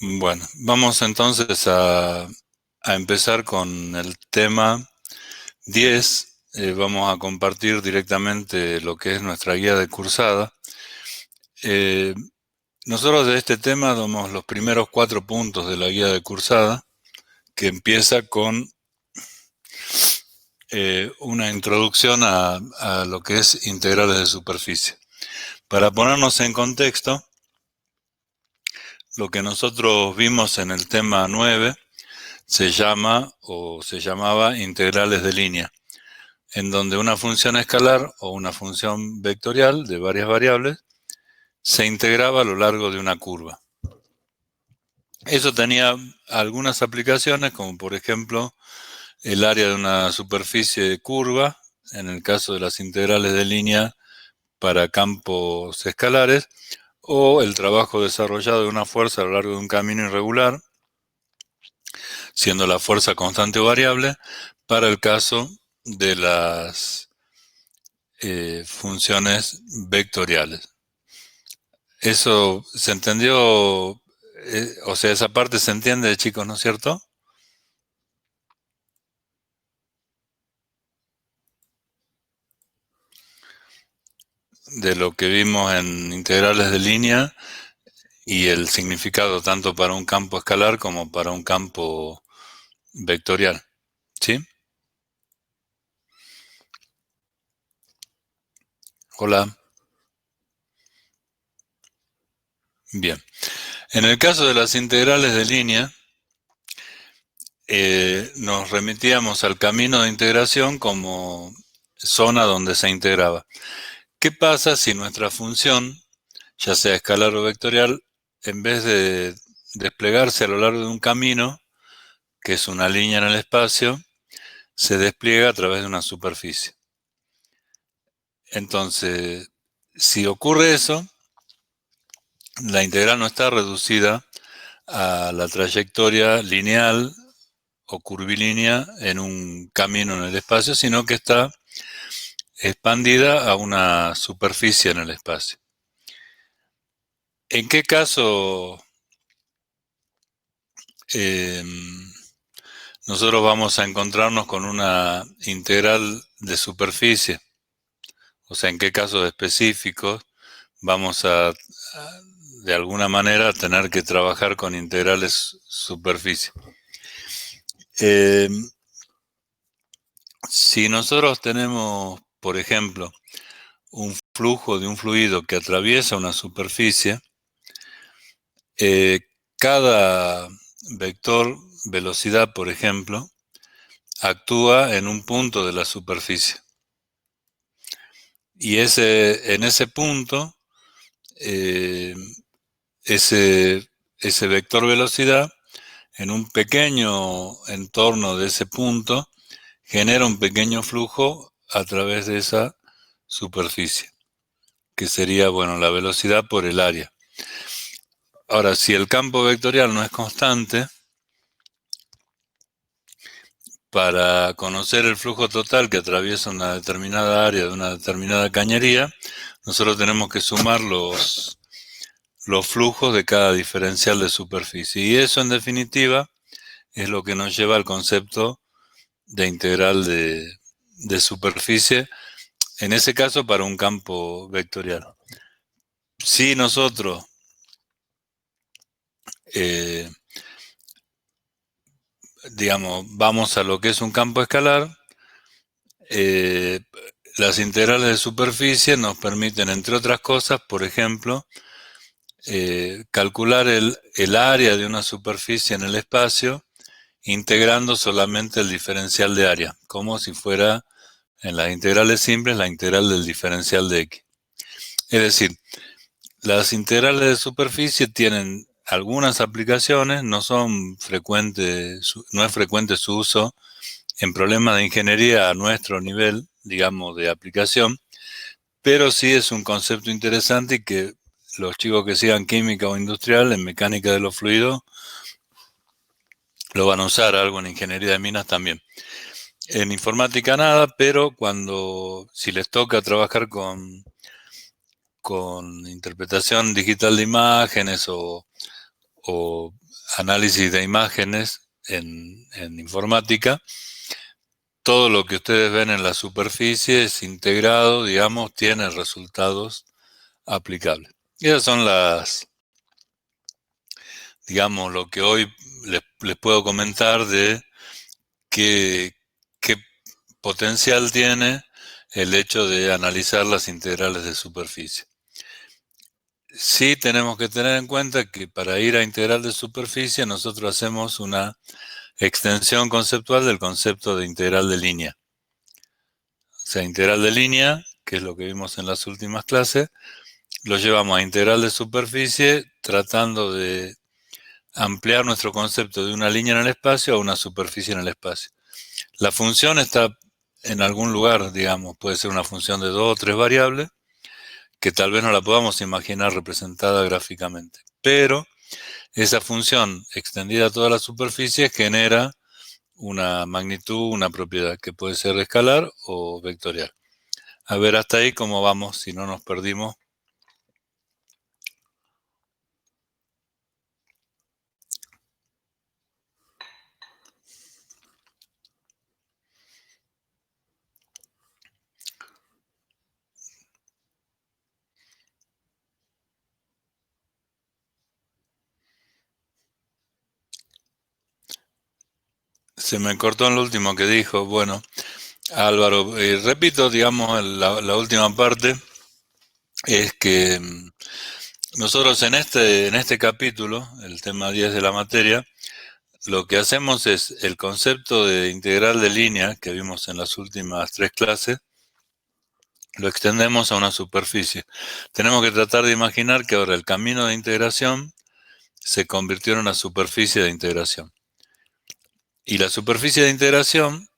Bueno, vamos entonces a empezar con el tema 10. Vamos a compartir directamente lo que es nuestra guía de cursada. Nosotros de este tema damos los primeros 4 puntos de la guía de cursada, que empieza con una introducción a lo que es integrales de superficie. Para ponernos en contexto, lo que nosotros vimos en el tema 9 se llama o se llamaba integrales de línea, en donde una función escalar o una función vectorial de varias variables se integraba a lo largo de una curva. Eso tenía algunas aplicaciones, como por ejemplo el área de una superficie curva, en el caso de las integrales de línea para campos escalares, o el trabajo desarrollado de una fuerza a lo largo de un camino irregular, siendo la fuerza constante o variable, para el caso de las funciones vectoriales. ¿Eso se entendió? O sea, esa parte se entiende, chicos, ¿no es cierto? De lo que vimos en integrales de línea y el significado tanto para un campo escalar como para un campo vectorial. ¿Sí? Hola. Bien. En el caso de las integrales de línea, nos remitíamos al camino de integración como zona donde se integraba. ¿Qué pasa si nuestra función, ya sea escalar o vectorial, en vez de desplegarse a lo largo de un camino, que es una línea en el espacio, se despliega a través de una superficie? Entonces, si ocurre eso, la integral no está reducida a la trayectoria lineal o curvilínea en un camino en el espacio, sino que está expandida a una superficie en el espacio. ¿En qué caso nosotros vamos a encontrarnos con una integral de superficie? O sea, ¿en qué casos específicos vamos a de alguna manera tener que trabajar con integrales superficie? Si nosotros tenemos, por ejemplo, un flujo de un fluido que atraviesa una superficie, cada vector velocidad, por ejemplo, actúa en un punto de la superficie. Y en ese punto, ese vector velocidad, en un pequeño entorno de ese punto, genera un pequeño flujo a través de esa superficie, que sería, bueno, la velocidad por el área. Ahora, si el campo vectorial no es constante, para conocer el flujo total que atraviesa una determinada área de una determinada cañería, nosotros tenemos que sumar los flujos de cada diferencial de superficie. Y eso, en definitiva, es lo que nos lleva al concepto de integral de superficie, en ese caso para un campo vectorial. Si nosotros vamos a lo que es un campo escalar, las integrales de superficie nos permiten, entre otras cosas, por ejemplo, calcular el área de una superficie en el espacio integrando solamente el diferencial de área, como si fuera en las integrales simples la integral del diferencial de x. Es decir, las integrales de superficie tienen algunas aplicaciones, no es frecuente su uso en problemas de ingeniería a nuestro nivel, digamos, de aplicación, pero sí es un concepto interesante y que los chicos que sigan química o industrial en mecánica de los fluidos lo van a usar, algo en ingeniería de minas también. En informática nada, pero si les toca trabajar con con interpretación digital de imágenes o análisis de imágenes en informática, todo lo que ustedes ven en la superficie es integrado, digamos, tiene resultados aplicables. Y esas son digamos, lo que hoy les puedo comentar de qué potencial tiene el hecho de analizar las integrales de superficie. Sí tenemos que tener en cuenta que para ir a integral de superficie nosotros hacemos una extensión conceptual del concepto de integral de línea. O sea, integral de línea, que es lo que vimos en las últimas clases, lo llevamos a integral de superficie tratando de ampliar nuestro concepto de una línea en el espacio a una superficie en el espacio. La función está en algún lugar, digamos, puede ser una función de 2 o 3 variables, que tal vez no la podamos imaginar representada gráficamente. Pero esa función extendida a toda la superficie genera una magnitud, una propiedad, que puede ser escalar o vectorial. A ver hasta ahí cómo vamos, si no nos perdimos. Se me cortó en lo último que dijo. Bueno, Álvaro, repito, digamos, la última parte es que nosotros en este capítulo, el tema 10 de la materia, lo que hacemos es el concepto de integral de línea que vimos en las últimas 3 clases, lo extendemos a una superficie. Tenemos que tratar de imaginar que ahora el camino de integración se convirtió en una superficie de integración. Y la superficie de integración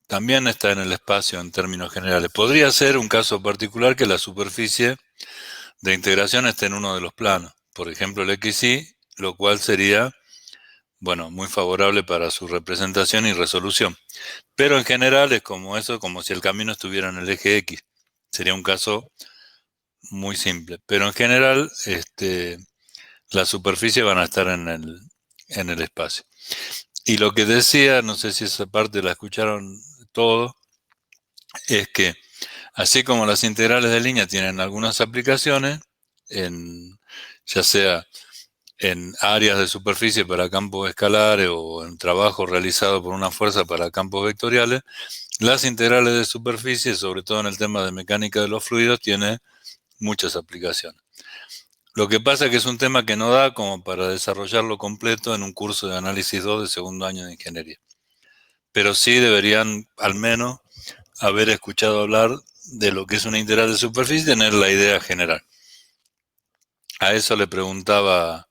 también está en el espacio en términos generales. Podría ser un caso particular que la superficie de integración esté en uno de los planos, por ejemplo el XY, lo cual sería, bueno, muy favorable para su representación y resolución. Pero en general es como eso, como si el camino estuviera en el eje X. Sería un caso muy simple. Pero en general, las superficies van a estar en el espacio. Y lo que decía, no sé si esa parte la escucharon todos, es que así como las integrales de línea tienen algunas aplicaciones, ya sea en áreas de superficie para campos escalares o en trabajo realizado por una fuerza para campos vectoriales, las integrales de superficie, sobre todo en el tema de mecánica de los fluidos, tiene muchas aplicaciones. Lo que pasa es que es un tema que no da como para desarrollarlo completo en un curso de análisis 2 de segundo año de ingeniería. Pero sí deberían al menos haber escuchado hablar de lo que es una integral de superficie y tener la idea general. A eso le preguntaba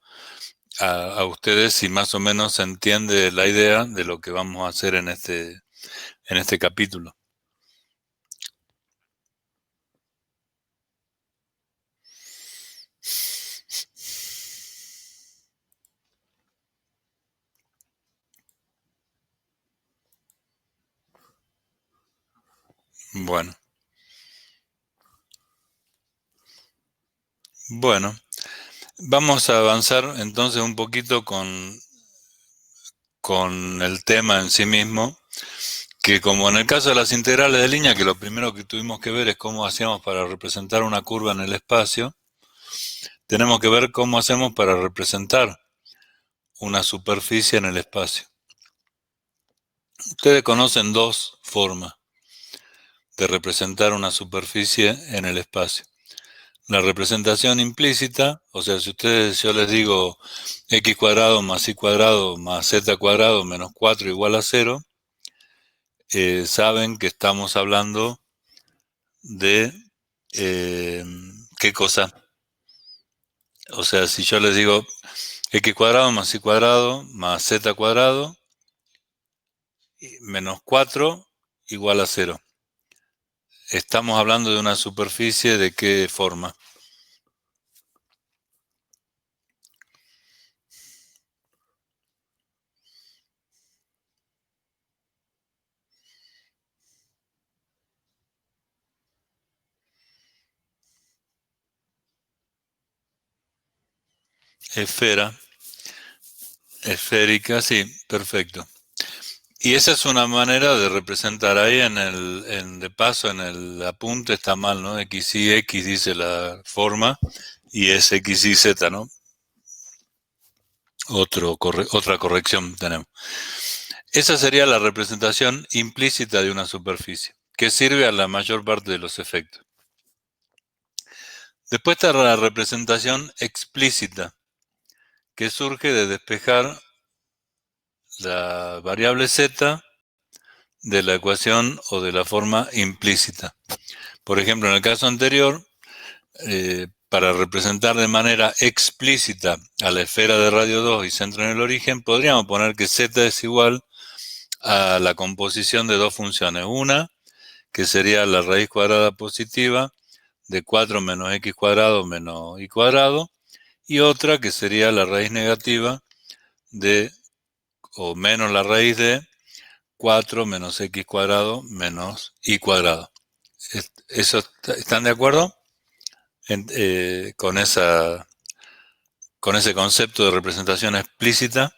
a ustedes si más o menos se entiende la idea de lo que vamos a hacer en este capítulo. Bueno, vamos a avanzar entonces un poquito con el tema en sí mismo, que como en el caso de las integrales de línea, que lo primero que tuvimos que ver es cómo hacíamos para representar una curva en el espacio, tenemos que ver cómo hacemos para representar una superficie en el espacio. Ustedes conocen dos formas de representar una superficie en el espacio. La representación implícita, o sea, si yo les digo x cuadrado más y cuadrado más z cuadrado menos 4 igual a 0, saben que estamos hablando de ¿qué cosa? O sea, si yo les digo x cuadrado más y cuadrado más z cuadrado menos 4 igual a 0. Estamos hablando de una superficie de qué forma. esfera, esférica, sí, perfecto. Y esa es una manera de representar ahí de paso en el apunte está mal, ¿no? X y X dice la forma y es X y Z, ¿no? Otra corrección tenemos. Esa sería la representación implícita de una superficie, que sirve a la mayor parte de los efectos. Después está la representación explícita, que surge de despejar la variable z de la ecuación o de la forma implícita. Por ejemplo, en el caso anterior, para representar de manera explícita a la esfera de radio 2 y centro en el origen, podríamos poner que z es igual a la composición de dos funciones. Una, que sería la raíz cuadrada positiva de 4 menos x cuadrado menos y cuadrado, y otra que sería la raíz negativa de, o menos la raíz de 4 menos x cuadrado menos y cuadrado. ¿Están de acuerdo con ese concepto de representación explícita?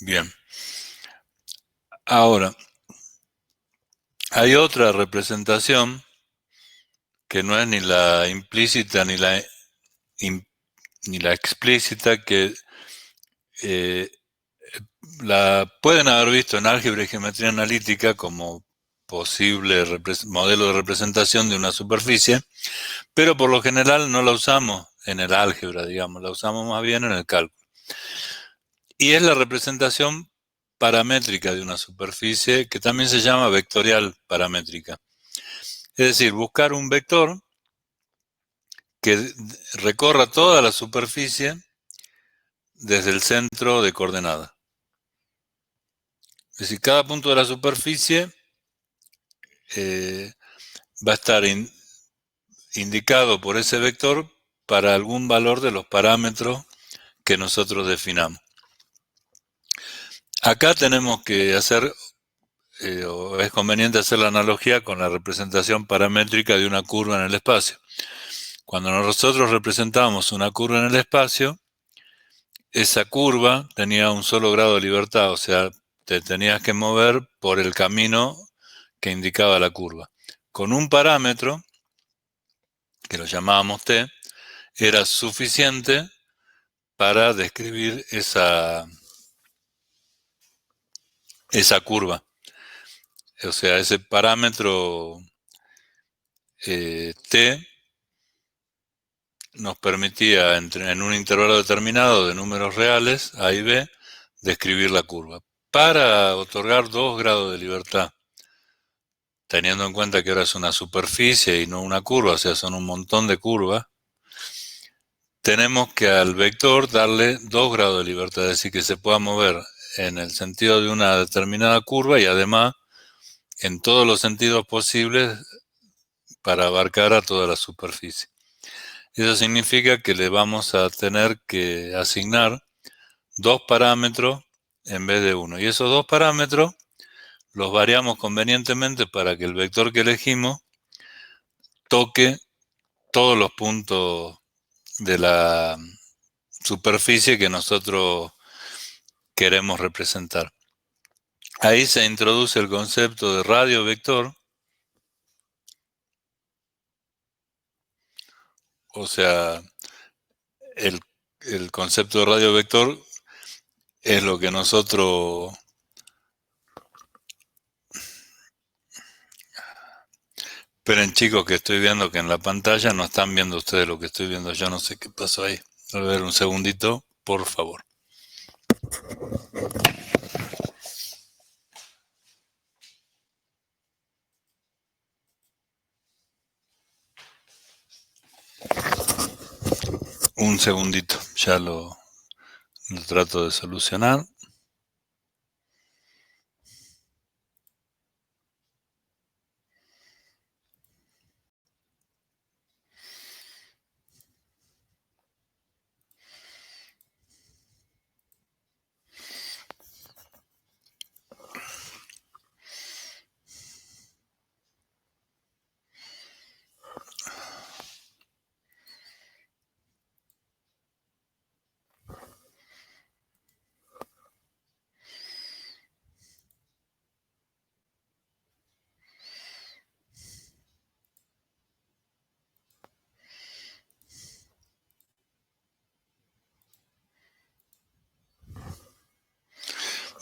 Bien. Ahora, hay otra representación que no es ni la implícita ni la explícita, que eh, la pueden haber visto en álgebra y geometría analítica como posible modelo de representación de una superficie, pero por lo general no la usamos en el álgebra, digamos, la usamos más bien en el cálculo. Y es la representación paramétrica de una superficie, que también se llama vectorial paramétrica. Es decir, buscar un vector que recorra toda la superficie desde el centro de coordenada. Es decir, cada punto de la superficie va a estar indicado por ese vector para algún valor de los parámetros que nosotros definamos. Acá tenemos que hacer, o es conveniente hacer la analogía con la representación paramétrica de una curva en el espacio. Cuando nosotros representamos una curva en el espacio, esa curva tenía un solo grado de libertad, o sea, te tenías que mover por el camino que indicaba la curva. Con un parámetro, que lo llamábamos t, era suficiente para describir esa curva. O sea, ese parámetro t nos permitía, en un intervalo determinado de números reales, A y B, describir la curva. Para otorgar 2 grados de libertad, teniendo en cuenta que ahora es una superficie y no una curva, o sea, son un montón de curvas, tenemos que al vector darle 2 grados de libertad, es decir, que se pueda mover en el sentido de una determinada curva y además en todos los sentidos posibles para abarcar a toda la superficie. Eso significa que le vamos a tener que asignar 2 parámetros en vez de uno. Y esos 2 parámetros los variamos convenientemente para que el vector que elegimos toque todos los puntos de la superficie que nosotros queremos representar. Ahí se introduce el concepto de radio vector, o sea, el concepto de radio vector es lo que nosotros... Esperen, chicos, que estoy viendo que en la pantalla no están viendo ustedes lo que estoy viendo yo, no sé qué pasó ahí. A ver, un segundito, por favor. Un segundito, ya lo trato de solucionar.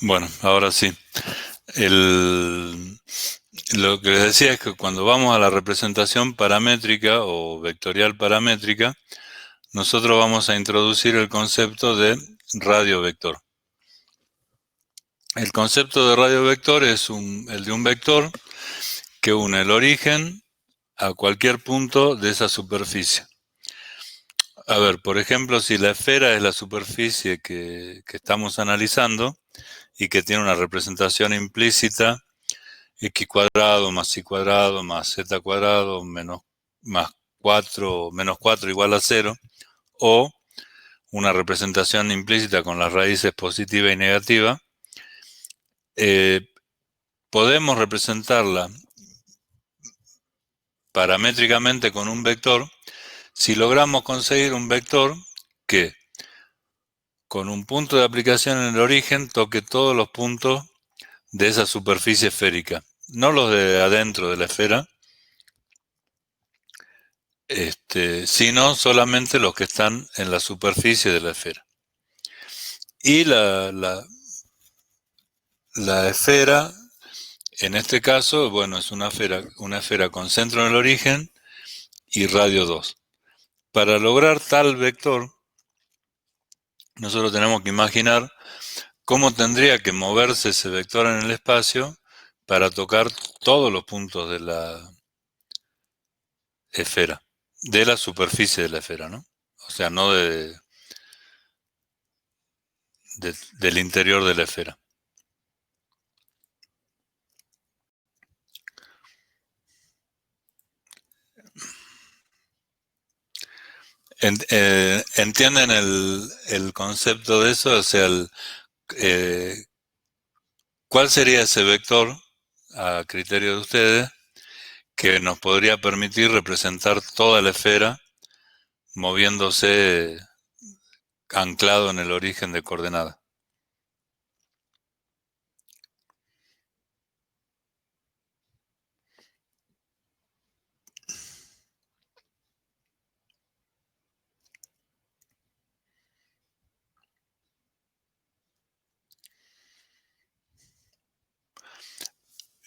Bueno, ahora sí. Lo que les decía es que cuando vamos a la representación paramétrica o vectorial paramétrica, nosotros vamos a introducir el concepto de radio vector. El concepto de radio vector es el de un vector que une el origen a cualquier punto de esa superficie. A ver, por ejemplo, si la esfera es la superficie que estamos analizando y que tiene una representación implícita x cuadrado más y cuadrado más z cuadrado más 4 menos 4 igual a 0, o una representación implícita con las raíces positiva y negativa, podemos representarla paramétricamente con un vector si logramos conseguir un vector que con un punto de aplicación en el origen toque todos los puntos de esa superficie esférica, no los de adentro de la esfera, sino solamente los que están en la superficie de la esfera. Y la esfera, en este caso, bueno, es una esfera con centro en el origen y radio 2. Para lograr tal vector, nosotros tenemos que imaginar cómo tendría que moverse ese vector en el espacio para tocar todos los puntos de la esfera, de la superficie de la esfera, ¿no? O sea, no del interior de la esfera. ¿Entienden el concepto de eso? O sea, ¿cuál sería ese vector, a criterio de ustedes, que nos podría permitir representar toda la esfera moviéndose anclado en el origen de coordenada?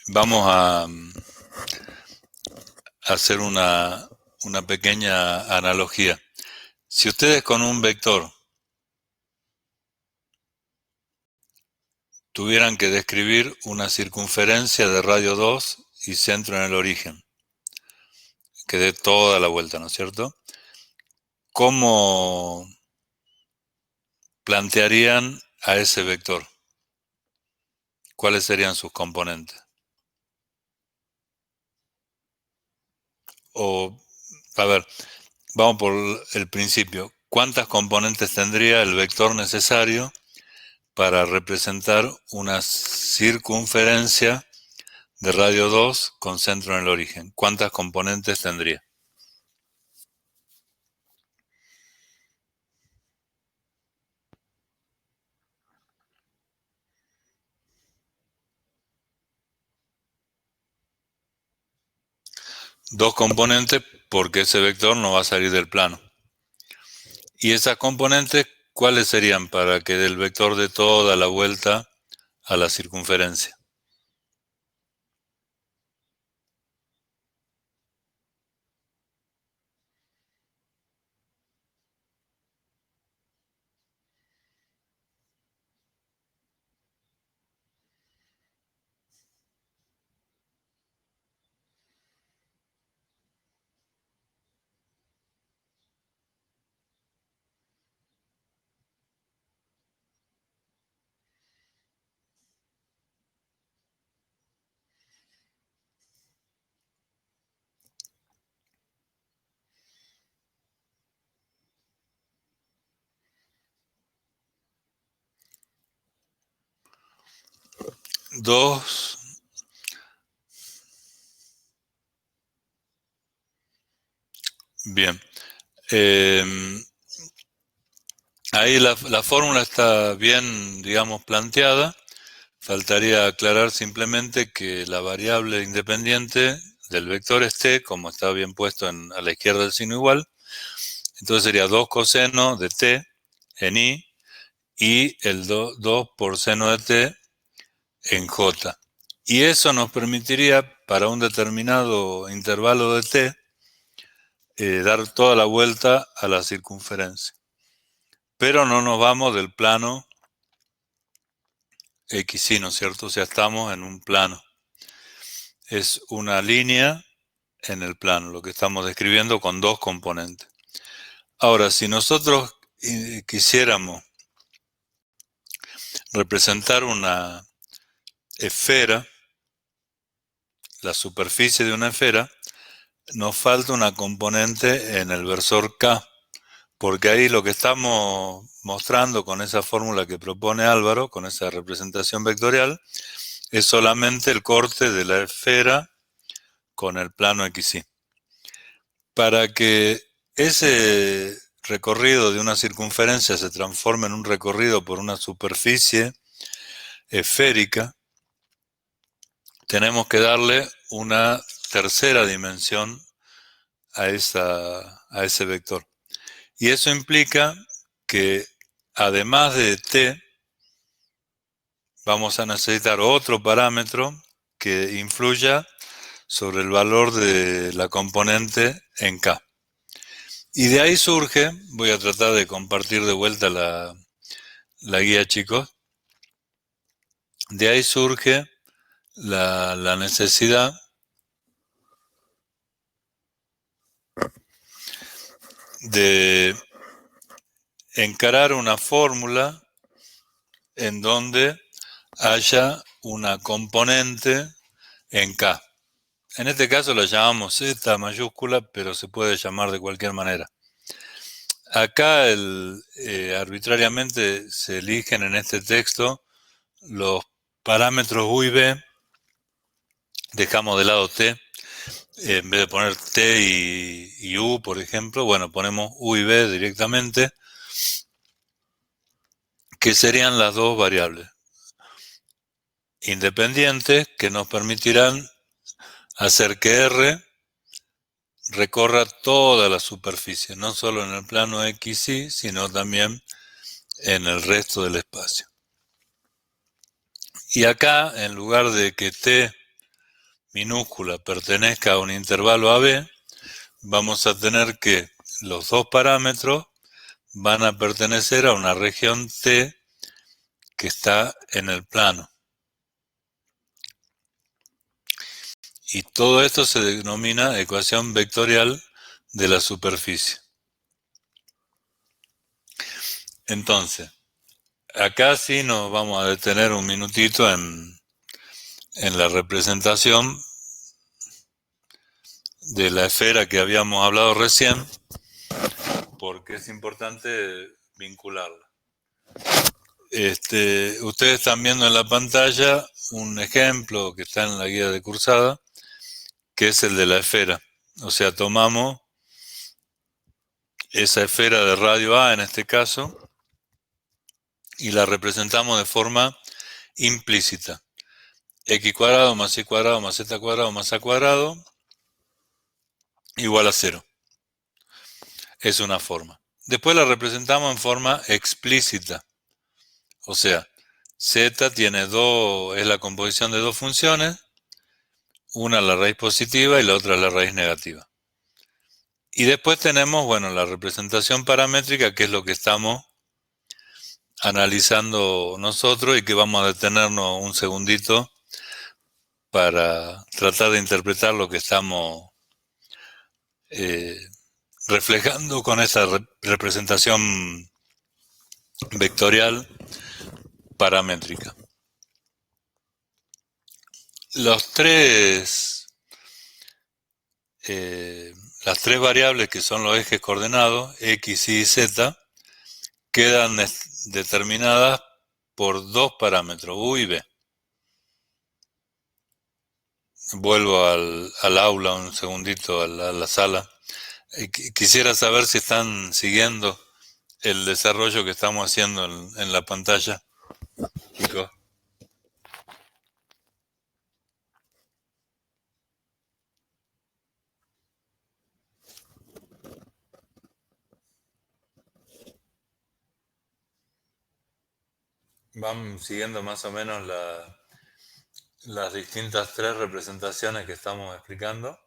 Vamos a hacer una pequeña analogía. Si ustedes con un vector tuvieran que describir una circunferencia de radio 2 y centro en el origen, que dé toda la vuelta, ¿no es cierto? ¿Cómo plantearían a ese vector? ¿Cuáles serían sus componentes? O, a ver, vamos por el principio. ¿Cuántas componentes tendría el vector necesario para representar una circunferencia de radio 2 con centro en el origen? ¿Cuántas componentes tendría? Dos componentes porque ese vector no va a salir del plano. Y esas componentes, ¿cuáles serían para que del vector dé toda la vuelta a la circunferencia? Dos. Bien. Ahí la fórmula está bien, digamos, planteada. Faltaría aclarar simplemente que la variable independiente del vector es t, como está bien puesto a la izquierda del signo igual. Entonces sería 2 coseno de t en i y el 2 por seno de t en J. Y eso nos permitiría, para un determinado intervalo de t, dar toda la vuelta a la circunferencia. Pero no nos vamos del plano XY, ¿no es cierto? O sea, estamos en un plano. Es una línea en el plano, lo que estamos describiendo con dos componentes. Ahora, si nosotros quisiéramos representar una esfera, la superficie de una esfera, nos falta una componente en el versor K, porque ahí lo que estamos mostrando con esa fórmula que propone Álvaro, con esa representación vectorial, es solamente el corte de la esfera con el plano XY. Para que ese recorrido de una circunferencia se transforme en un recorrido por una superficie esférica, tenemos que darle una tercera dimensión a ese vector. Y eso implica que además de t, vamos a necesitar otro parámetro que influya sobre el valor de la componente en k. Y de ahí surge, voy a tratar de compartir de vuelta la guía, chicos, de ahí surge la necesidad de encarar una fórmula en donde haya una componente en K. En este caso la llamamos Z mayúscula, pero se puede llamar de cualquier manera. Acá arbitrariamente se eligen en este texto los parámetros U y B, dejamos de lado T, en vez de poner T y U, por ejemplo, bueno, ponemos U y B directamente, que serían las dos variables independientes que nos permitirán hacer que R recorra toda la superficie, no solo en el plano XY, sino también en el resto del espacio. Y acá, en lugar de que T minúscula pertenezca a un intervalo AB, vamos a tener que los dos parámetros van a pertenecer a una región T que está en el plano. Y todo esto se denomina ecuación vectorial de la superficie. Entonces, acá sí nos vamos a detener un minutito en la representación de la esfera que habíamos hablado recién, porque es importante vincularla. Ustedes están viendo en la pantalla un ejemplo que está en la guía de cursada, que es el de la esfera. O sea, tomamos esa esfera de radio A en este caso y la representamos de forma implícita. X cuadrado más Y cuadrado más Z cuadrado más A cuadrado igual a 0. Es una forma. Después la representamos en forma explícita. O sea, Z tiene es la composición de dos funciones, una la raíz positiva y la otra la raíz negativa. Y después tenemos, bueno, la representación paramétrica, que es lo que estamos analizando nosotros y que vamos a detenernos un segundito para tratar de interpretar lo que estamos reflejando con esa representación vectorial paramétrica. Las tres variables que son los ejes coordenados, X, Y y Z, quedan determinadas por dos parámetros, U y B. Vuelvo al aula un segundito, a la sala. Quisiera saber si están siguiendo el desarrollo que estamos haciendo en la pantalla, chicos. Van siguiendo más o menos las distintas tres representaciones que estamos explicando.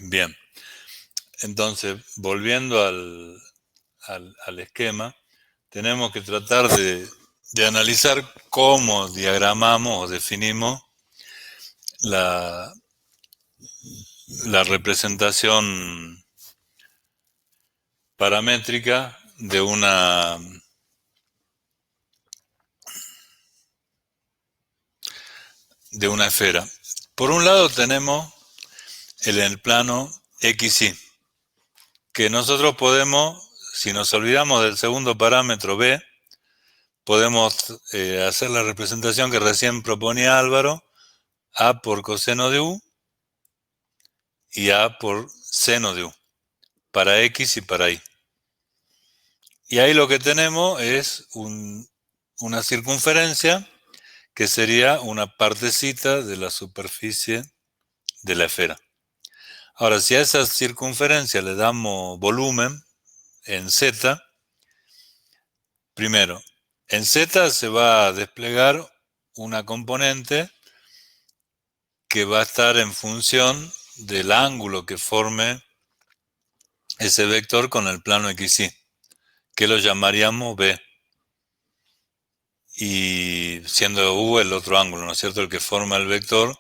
Bien, entonces, volviendo al esquema, tenemos que tratar de analizar cómo diagramamos o definimos la, la representación paramétrica de una esfera. Por un lado tenemos en el plano XY, que nosotros podemos, si nos olvidamos del segundo parámetro B, podemos hacer la representación que recién proponía Álvaro, A por coseno de U y A por seno de U, para X y para Y. Y ahí lo que tenemos es una circunferencia que sería una partecita de la superficie de la esfera. Ahora, si a esa circunferencia le damos volumen en Z, primero, en Z se va a desplegar una componente que va a estar en función del ángulo que forme ese vector con el plano XY, que lo llamaríamos B, y siendo U el otro ángulo, ¿no es cierto?, el que forma el vector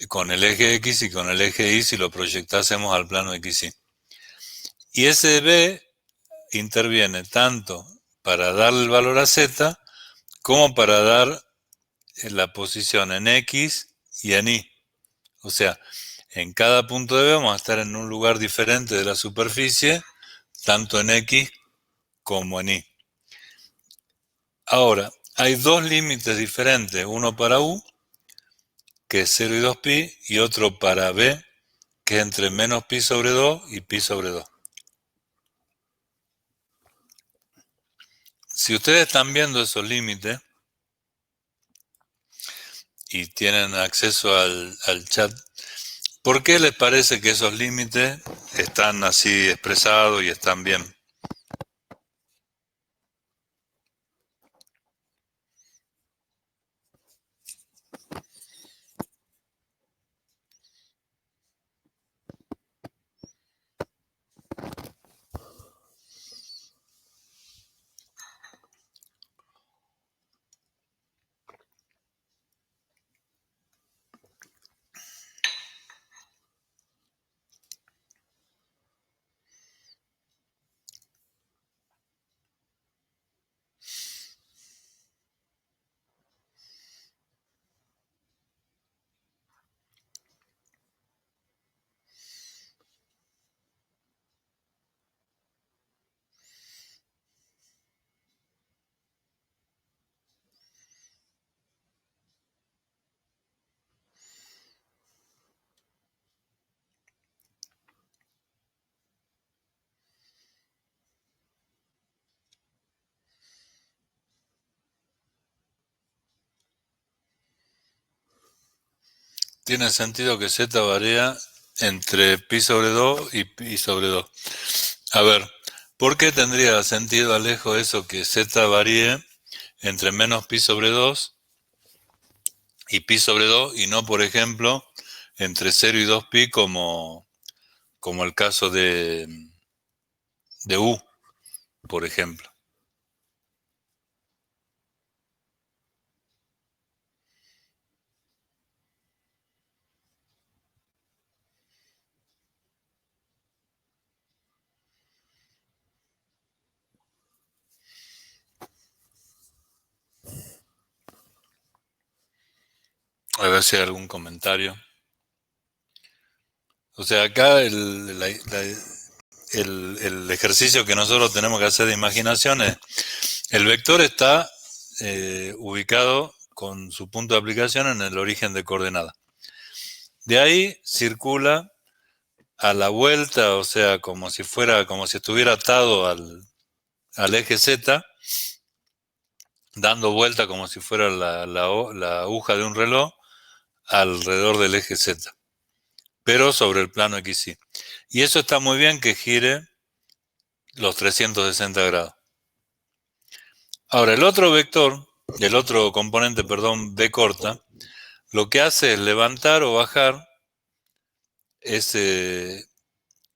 con el eje X y con el eje Y si lo proyectásemos al plano XY. Y ese B interviene tanto para darle el valor a Z como para dar la posición en X y en Y. O sea, en cada punto de B vamos a estar en un lugar diferente de la superficie, tanto en X como en Y. Ahora, hay dos límites diferentes, uno para U, que es 0 y 2pi, y otro para B, que es entre menos pi sobre 2 y pi sobre 2. Si ustedes están viendo esos límites y tienen acceso al chat, ¿por qué les parece que esos límites están así expresados y están bien? Tiene sentido que z varía entre pi sobre 2 y pi sobre 2. A ver, ¿por qué tendría sentido, Alejo, eso que z varíe entre menos pi sobre 2 y pi sobre 2 y no, por ejemplo, entre 0 y 2pi como el caso de U, por ejemplo? A ver si hay algún comentario. O sea, acá el ejercicio que nosotros tenemos que hacer de imaginación es, el vector está ubicado con su punto de aplicación en el origen de coordenada. De ahí circula a la vuelta, o sea, como si estuviera atado al eje Z, dando vuelta como si fuera la aguja de un reloj alrededor del eje Z, pero sobre el plano XY. Y eso está muy bien que gire los 360 grados. Ahora, el otro componente, perdón, B corta, lo que hace es levantar o bajar ese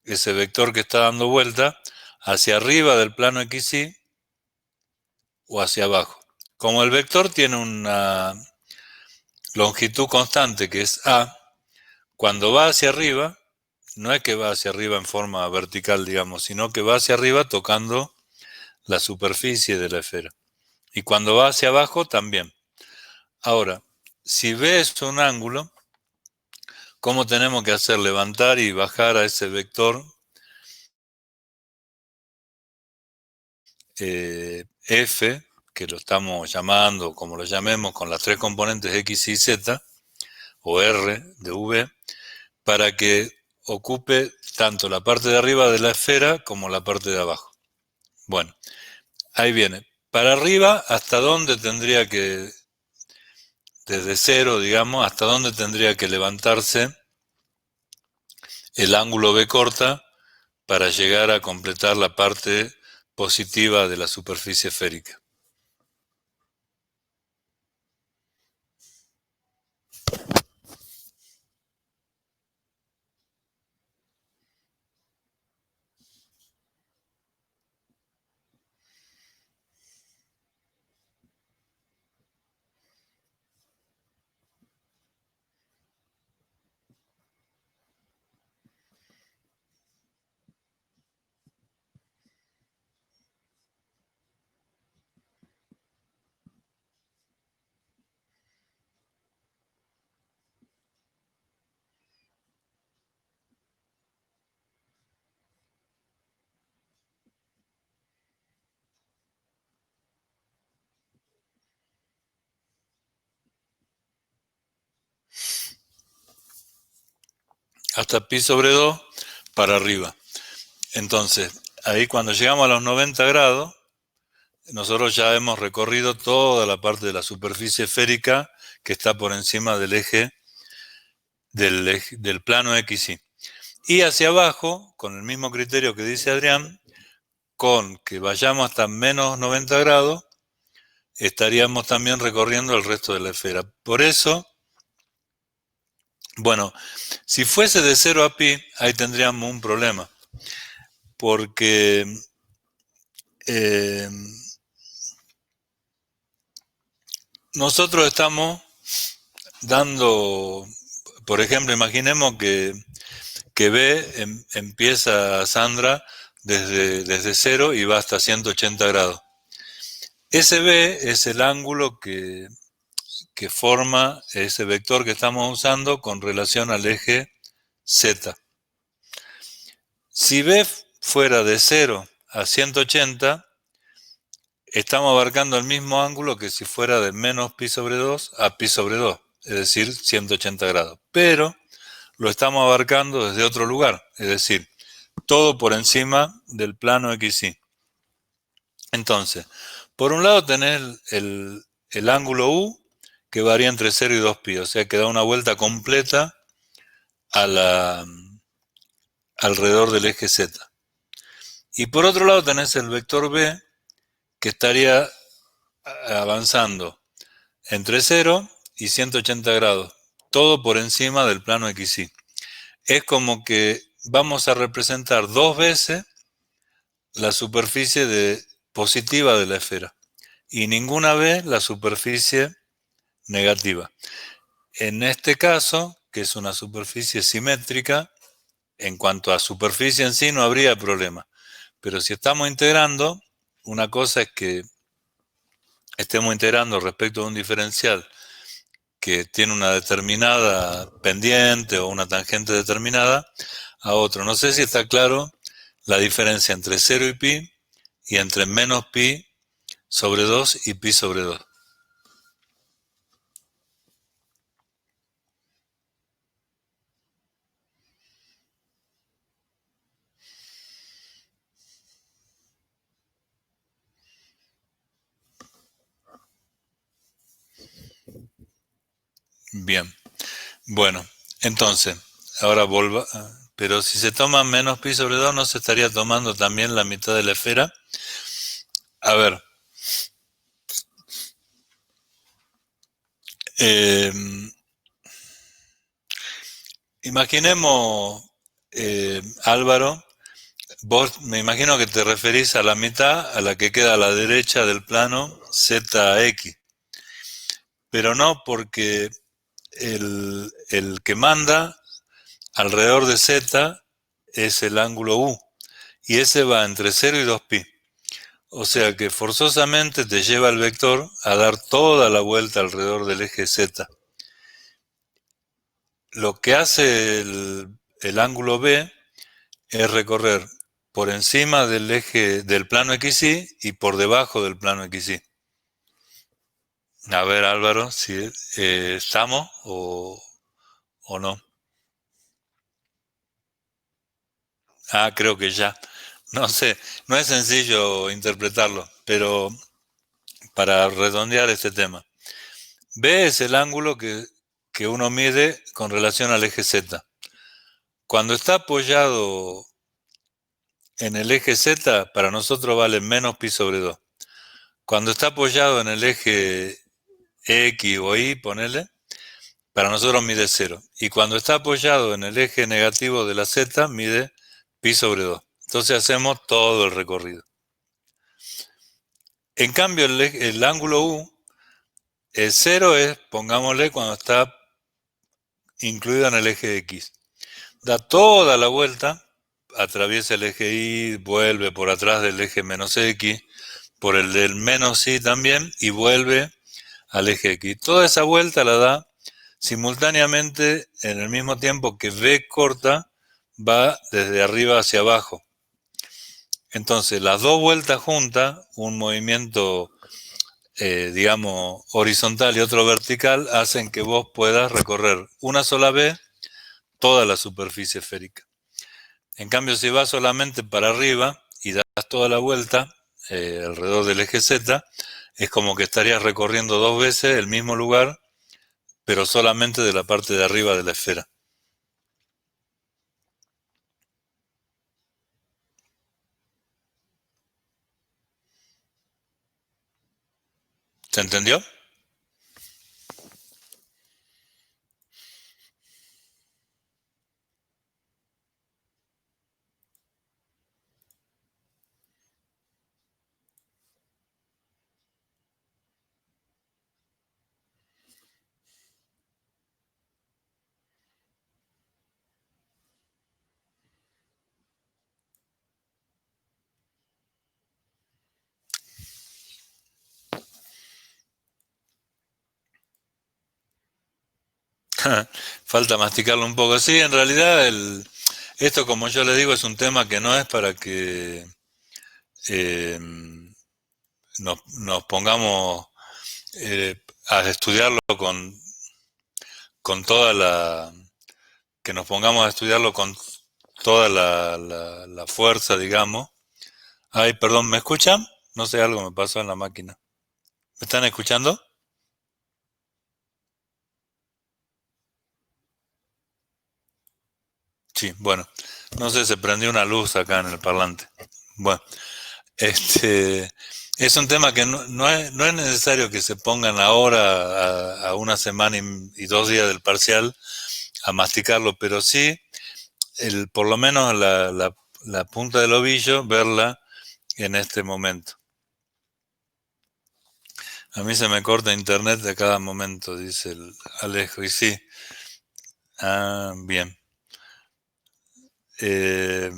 vector que está dando vuelta hacia arriba del plano XY o hacia abajo. Como el vector tiene una longitud constante que es A, cuando va hacia arriba, no es que va hacia arriba en forma vertical, digamos, sino que va hacia arriba tocando la superficie de la esfera. Y cuando va hacia abajo, también. Ahora, si ves un ángulo, ¿cómo tenemos que hacer? Levantar y bajar a ese vector F, que lo estamos llamando, como lo llamemos, con las tres componentes X y Z, o R de V, para que ocupe tanto la parte de arriba de la esfera como la parte de abajo. Bueno, ahí viene. Para arriba, ¿hasta dónde tendría que, desde cero, digamos, hasta dónde tendría que levantarse el ángulo B corta para llegar a completar la parte positiva de la superficie esférica? Hasta pi sobre 2 para arriba. Entonces, ahí cuando llegamos a los 90 grados, nosotros ya hemos recorrido toda la parte de la superficie esférica que está por encima del plano XY. Y hacia abajo, con el mismo criterio que dice Adrián, con que vayamos hasta menos 90 grados, estaríamos también recorriendo el resto de la esfera. Por eso, bueno, si fuese de 0 a pi, ahí tendríamos un problema, porque nosotros estamos dando, por ejemplo, imaginemos que B empieza, Sandra, desde 0 y va hasta 180 grados. Ese B es el ángulo que forma ese vector que estamos usando con relación al eje Z. Si B fuera de 0 a 180, estamos abarcando el mismo ángulo que si fuera de menos pi sobre 2 a pi sobre 2, es decir, 180 grados. Pero lo estamos abarcando desde otro lugar, es decir, todo por encima del plano XY. Entonces, por un lado tenés el ángulo U, que varía entre 0 y 2 pi, o sea que da una vuelta completa alrededor del eje Z. Y por otro lado tenés el vector B, que estaría avanzando entre 0 y 180 grados, todo por encima del plano XY. Es como que vamos a representar dos veces la superficie positiva de la esfera y ninguna vez la superficie negativa. En este caso, que es una superficie simétrica, en cuanto a superficie en sí no habría problema. Pero si estamos integrando, una cosa es que estemos integrando respecto de un diferencial que tiene una determinada pendiente o una tangente determinada a otro. No sé si está claro la diferencia entre 0 y pi y entre menos pi sobre 2 y pi sobre 2. Bien, bueno, entonces, ahora vuelva, pero si se toma menos pi sobre 2, ¿no se estaría tomando también la mitad de la esfera? A ver, eh, imaginemos, Álvaro, vos me imagino que te referís a la mitad, a la que queda a la derecha del plano ZX, pero no porque el que manda alrededor de Z es el ángulo U, y ese va entre 0 y 2pi. O sea que forzosamente te lleva el vector a dar toda la vuelta alrededor del eje Z. Lo que hace el ángulo B es recorrer por encima del eje del plano XY y por debajo del plano XY. A ver, Álvaro, si estamos o no. Ah, creo que ya. No sé, no es sencillo interpretarlo, pero para redondear este tema. B es el ángulo que uno mide con relación al eje Z. Cuando está apoyado en el eje Z, para nosotros vale menos pi sobre 2. Cuando está apoyado en el eje X o Y, ponele, para nosotros mide 0. Y cuando está apoyado en el eje negativo de la Z, mide pi sobre 2. Entonces hacemos todo el recorrido. En cambio, el ángulo U, el 0 es, pongámosle, cuando está incluido en el eje X. Da toda la vuelta, atraviesa el eje Y, vuelve por atrás del eje menos X, por el del menos Y también, y vuelve al eje X. Toda esa vuelta la da simultáneamente en el mismo tiempo que V corta va desde arriba hacia abajo. Entonces, las dos vueltas juntas, un movimiento, digamos, horizontal y otro vertical, hacen que vos puedas recorrer una sola vez toda la superficie esférica. En cambio, si vas solamente para arriba y das toda la vuelta alrededor del eje Z, es como que estarías recorriendo dos veces el mismo lugar, pero solamente de la parte de arriba de la esfera. ¿Se entendió? Falta masticarlo un poco. Sí, en realidad esto, como yo le digo, es un tema que no es para que eh, nos pongamos a estudiarlo con toda la... que nos pongamos a estudiarlo con toda la fuerza, digamos. Ay, perdón, ¿me escuchan? No sé, algo me pasó en la máquina. ¿Me están escuchando? Sí, bueno. No sé, se prendió una luz acá en el parlante. Bueno, este es un tema que no es necesario que se pongan ahora a una semana y 2 días del parcial a masticarlo, pero sí, por lo menos la punta del ovillo, verla en este momento. A mí se me corta internet de cada momento, dice el Alejo, y sí. Ah, bien. Eh,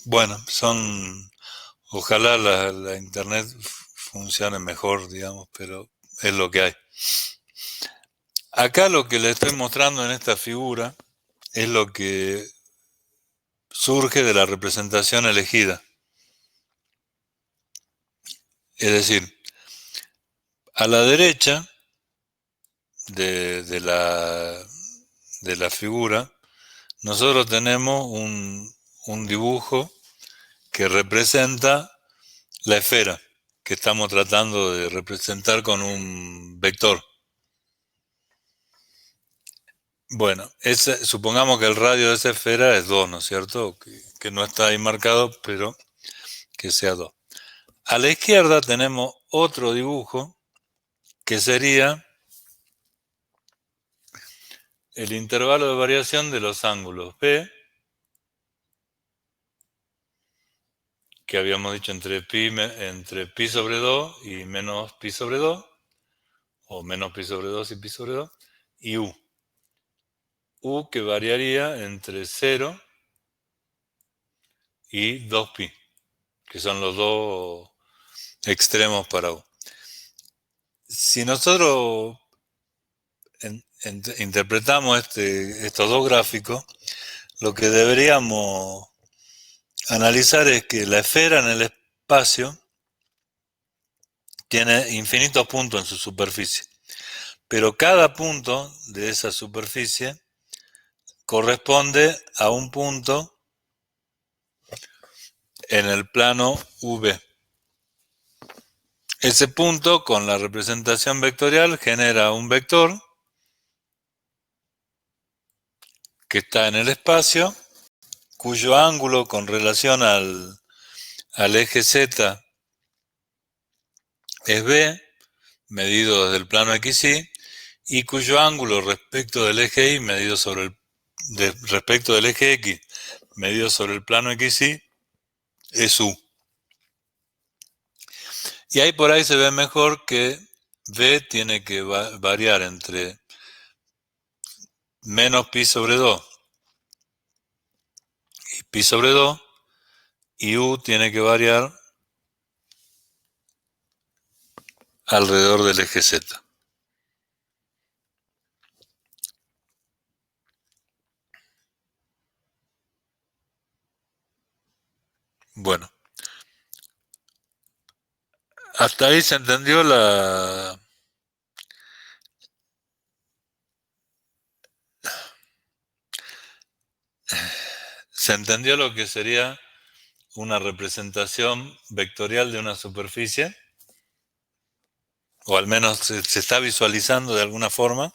bueno, ojalá la internet funcione mejor, digamos, pero es lo que hay. Acá lo que le estoy mostrando en esta figura es lo que surge de la representación elegida. Es decir, a la derecha de la figura, nosotros tenemos un dibujo que representa la esfera que estamos tratando de representar con un vector. Bueno, supongamos que el radio de esa esfera es 2, ¿no es cierto? Que no está ahí marcado, pero que sea 2. A la izquierda tenemos otro dibujo que sería el intervalo de variación de los ángulos B, que habíamos dicho entre pi sobre 2 y menos pi sobre 2, o menos pi sobre 2 y pi sobre 2, y U. U que variaría entre 0 y 2pi, que son los dos extremos para U. Si nosotros interpretamos estos dos gráficos, lo que deberíamos analizar es que la esfera en el espacio tiene infinitos puntos en su superficie, pero cada punto de esa superficie corresponde a un punto en el plano V. Ese punto con la representación vectorial genera un vector que está en el espacio, cuyo ángulo con relación al eje Z es B, medido desde el plano XY, y cuyo ángulo respecto del eje Y, medido respecto del eje X, medido sobre el plano XY, es U. Y ahí por ahí se ve mejor que B tiene que variar entre menos pi sobre 2 y pi sobre 2, y U tiene que variar alrededor del eje Z. Bueno, hasta ahí se entendió lo que sería una representación vectorial de una superficie, o al menos se está visualizando de alguna forma.